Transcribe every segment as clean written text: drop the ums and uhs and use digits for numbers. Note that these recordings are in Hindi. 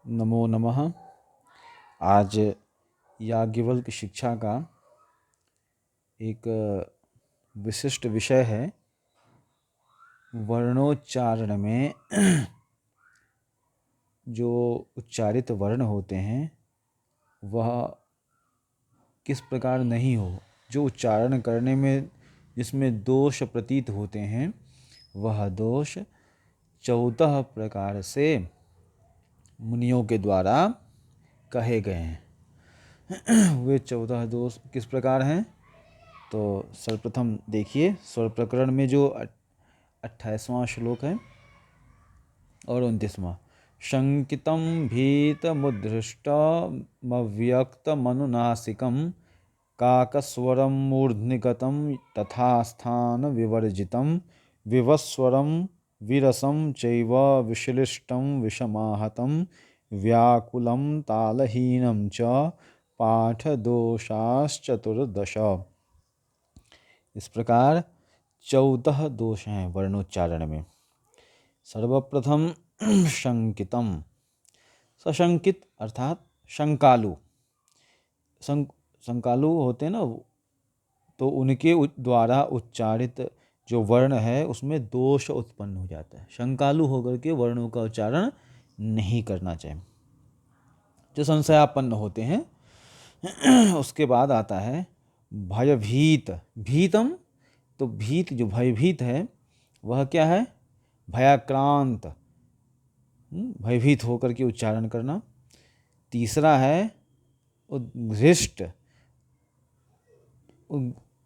नमो नमः। आज याज्ञवल्क्य शिक्षा का एक विशिष्ट विषय है। वर्णोच्चारण में जो उच्चारित वर्ण होते हैं वह किस प्रकार नहीं हो, जो उच्चारण करने में जिसमें दोष प्रतीत होते हैं वह दोष 14 प्रकार से मुनियों के द्वारा कहे गए हैं। वे 14 दोष किस प्रकार हैं? तो सर्वप्रथम देखिए, स्वर प्रकरण में जो 28वां श्लोक है और 29वां। शंकितं भीतमुद्धृष्टमव्यक्तमनुनासिकं काकस्वरं मूर्ध्निगतं तथा स्थान विवर्जितं विवस्वरं विरसं चैव विश्लिष्टं विषमाहतं व्याकुलं तालहीनं च पाठदोषाश्चतुर्दश। इस प्रकार 14 दोष हैं वर्णोच्चारण में। सर्वप्रथम शंकितम, सशंकित अर्थात शंकालु। शंकालु होते हैं ना, तो उनके द्वारा उच्चारित जो वर्ण है उसमें दोष उत्पन्न हो जाता है। शंकालु होकर के वर्णों का उच्चारण नहीं करना चाहिए, जो संशयापन्न होते हैं। उसके बाद आता है भयभीत। भीतम, तो भीत जो भयभीत है वह क्या है? भयाक्रांत, भयभीत होकर के उच्चारण करना। तीसरा है उद्घृष्ट।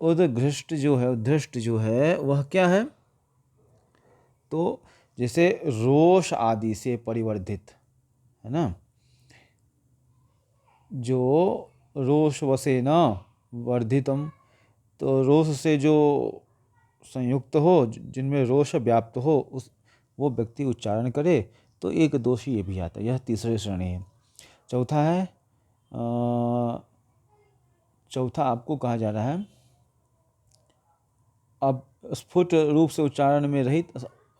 उद्घृष्ट जो है, उद्धृष्ट जो है वह क्या है? तो जैसे रोष आदि से परिवर्धित है ना, जो रोष वसे न वर्धितम, तो रोष से जो संयुक्त हो, जिनमें रोष व्याप्त हो, उस वो व्यक्ति उच्चारण करे तो एक दोष ये भी आता है। यह तीसरी श्रेणी है। चौथा है चौथा आपको कहा जा रहा है अब स्फुट रूप से उच्चारण में रहित।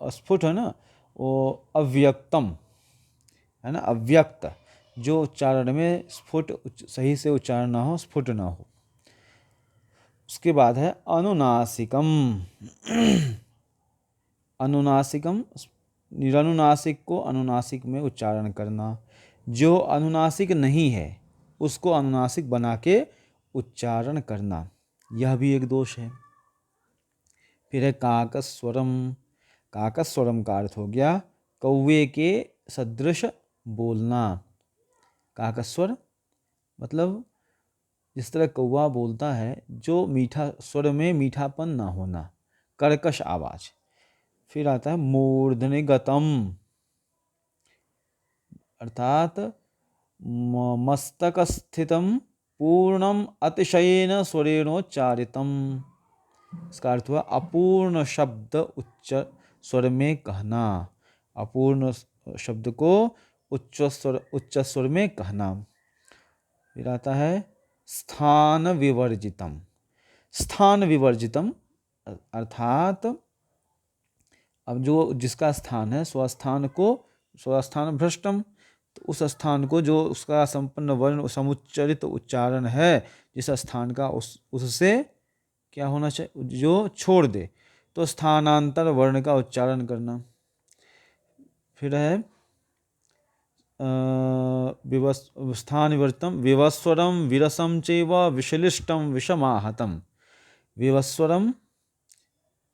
स्फुट है ना, वो अव्यक्तम है ना, अव्यक्त जो उच्चारण में स्फुट सही से उच्चारण ना हो, स्फुट ना हो। उसके बाद है अनुनासिकम। अनुनासिकम, निरनुनासिक को अनुनासिक में उच्चारण करना। जो अनुनासिक नहीं है उसको अनुनासिक बना के उच्चारण करना, यह भी एक दोष है। फिर है काकस्वरम। काकस्वरम का अर्थ हो गया कौवे के सदृश बोलना। काकस्वर मतलब जिस तरह कौवा बोलता है, जो मीठा स्वर में मीठापन ना होना, कर्कश आवाज। फिर आता है मूर्धनिगतम, अर्थात मस्तकस्थितम पूर्णम अतिशयेन स्वरेणोच्चारितम। इसका अर्थ हुआ अपूर्ण शब्द उच्च स्वर में कहना। अपूर्ण शब्द को उच्च स्वर में कहना। फिर आता है स्थान विवर्जितम। स्थान विवर्जितम अर्थात अब जो जिसका स्थान है, स्वस्थान को स्वस्थान भ्रष्टम, तो उस स्थान को जो उसका संपन्न वर्ण समुच्चरित उच्चारण है, जिस स्थान का उससे क्या होना चाहिए, जो छोड़ दे, तो स्थानांतर वर्ण का उच्चारण करना। फिर है स्थान विवर्तम विवस्वरम विरसम चैव विश्लिष्टम विषमाहतम। विवस्वरम,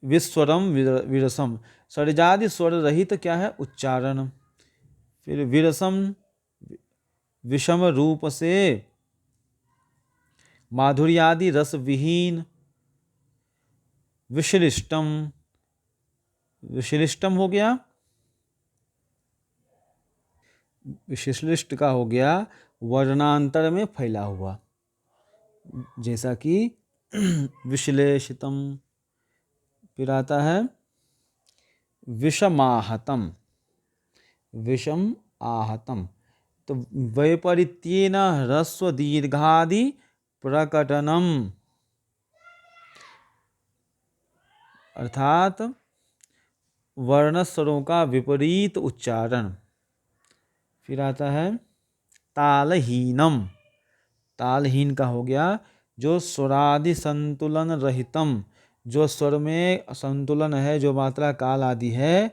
विस्वरम, विरसम, षड्जादि स्वर रहित क्या है? उच्चारण। फिर विरसम विषम रूप से माधुर्यादि रस विहीन। विश्लिष्टम, विश्लिष्टम हो गया, विश्लिष्ट का हो गया वर्णांतर में फैला हुआ, जैसा कि विश्लेषितम। फिर आता है विषमाहतम। विषम आहतम, तो वैपरीत्येन ह्रस्व दीर्घादि प्रकटनम, अर्थात वर्णस्वरों का विपरीत उच्चारण। फिर आता है तालहीनम। तालहीन का हो गया जो स्वरादि संतुलन रहितम, जो स्वर में संतुलन है, जो मात्रा काल आदि है,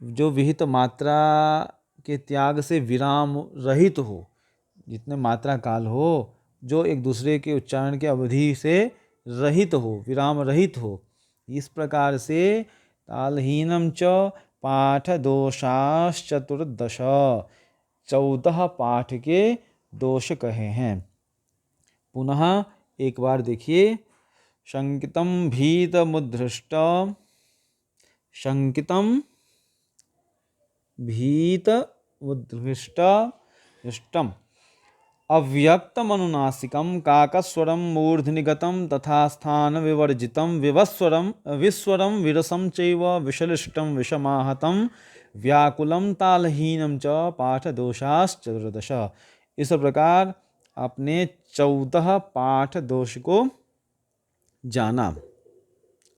जो विहित मात्रा के त्याग से विराम रहित हो, जितने मात्रा काल हो, जो एक दूसरे के उच्चारण के अवधि से रहित हो, विराम रहित हो। इस प्रकार से तालहीनम च पाठ दोषाश्चतुर्दश, 14 पाठ के दोष कहे हैं। पुनः एक बार देखिए, शंकितम भीतमुद्धृष्ट, शंकितम भीतमुद्धृष्ट इष्टम अव्यक्तमनुनासिकं काकस्वरं मूर्ध्निगतं तथा स्थान विवर्जितं विवस्वरं विस्वरं विरसं चैव विशलिष्टं विषमाहतं व्याकुलं तालहीनं च पाठदोषाश्चतुर्दश। इस प्रकार आपने 14 पाठ दोष को जाना।